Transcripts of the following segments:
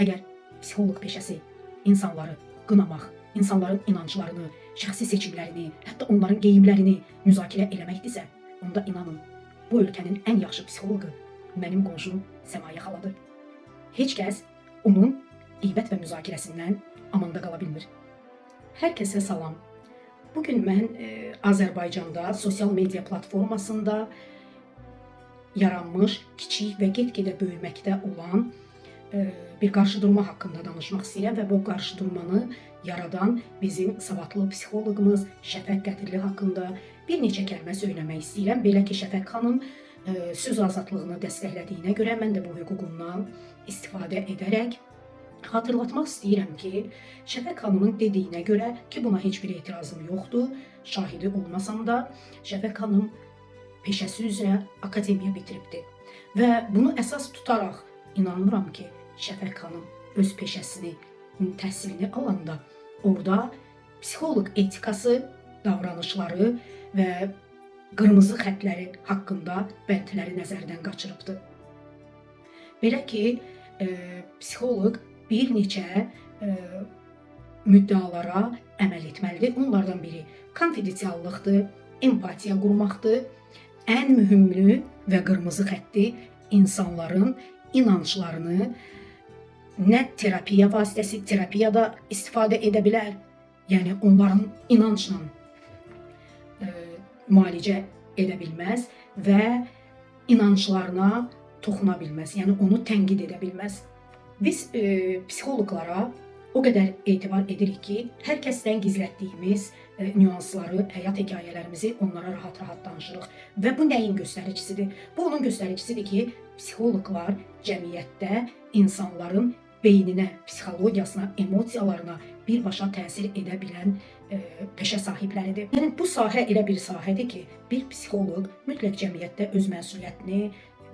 Əgər psixoloq peşəsi insanları qınamaq, insanların inanclarını, şəxsi seçimlərini, hətta onların geyimlərini müzakirə eləməkdirsə, onda inanın, bu ölkənin ən yaxşı psixoloqu mənim qonşum Səmayə xaladır. Heç kəs onun qeybət və müzakirəsindən amanda qala bilmir. Hər kəsə salam. Bugün mən Azərbaycanda sosial media platformasında yaranmış, kiçik və get-gedə böyüməkdə olan bir qarşıdurma haqqında danışmaq istəyirəm və bu qarşıdurmanı yaradan bizim savadlı psixoloqumuz Şəfəq Qədirli haqqında bir neçə kəlmə söyləmək istəyirəm. Belə ki, Şəfəq xanım söz azadlığını dəstəklədiyinə görə mən də bu hüququmdan istifadə edərək hatırlatmaq istəyirəm ki, Şəfəq xanımın dediyinə görə ki, buna heç bir etirazım yoxdur, şahidi olmasam da, Şəfəq xanım peşəsi üzrə akademiya bitiribdir. Və bunu əsas tutaraq inanmıram ki, Şəfəq xanım öz peşəsini, təhsilini alanda orada psixoloq etikası, davranışları və qırmızı xətləri haqqında bəndləri nəzərdən qaçırıbdır. Belə ki, psixoloq bir neçə müddəalara əməl etməlidir. Onlardan biri konfidensiallıqdır, empatiya qurmaqdır. Ən mühümlü və qırmızı xətti insanların inanclarını nə terapiya vasitəsi, terapiyada istifadə edə bilər, yəni onların inancla müalicə edə bilməz və inanclarına toxuna bilməz, yəni onu tənqid edə bilməz. Biz psixoloqlara o qədər etibar edirik ki, hər kəsdən gizlətdiyimiz nüansları, həyat hekayələrimizi onlara rahat-rahat danışırıq. Və bu nəyin göstəricisidir? Bu onun göstəricisidir ki, psixoloqlar cəmiyyətdə insanların beyninə, psixologiyasına, emosiyalarına birbaşa təsir edə bilən peşə sahibləridir. Yəni bu sahə elə bir sahədir ki, bir psixoloq mütləq cəmiyyətdə öz məsuliyyətini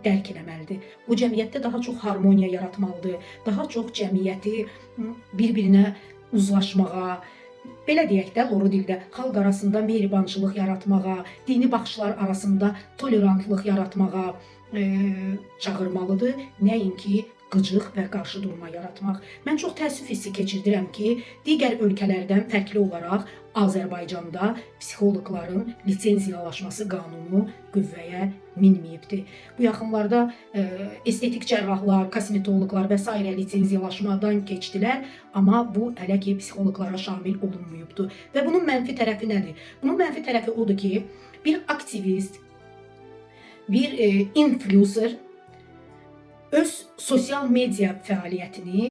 dərk eləməlidir. O cəmiyyətdə daha çox harmoniya yaratmalıdır, daha çox cəmiyyəti bir-birinə uzlaşmağa, belə deyək də, loru dildə xalq arasında mehribançılıq yaratmağa, dini baxışlar arasında tolerantlıq yaratmağa çağırmalıdır, nəinki qıcıq və qarşıdurma yaratmaq. Mən çox təəssüf hissi keçirdirəm ki, digər ölkələrdən fərqli olaraq Azərbaycanda psixoloqların lisenziyalaşması qanunu qüvvəyə minməyibdir. Bu yaxınlarda estetik cərrahlar, kosmetoloqlar və s. lisenziyalaşmadan keçdilər, amma bu hələ ki psixoloqlara şamil olunmayıbdır. Və bunun mənfi tərəfi nədir? Bunun mənfi tərəfi odur ki, bir aktivist, bir influencer öz sosial media fəaliyyətini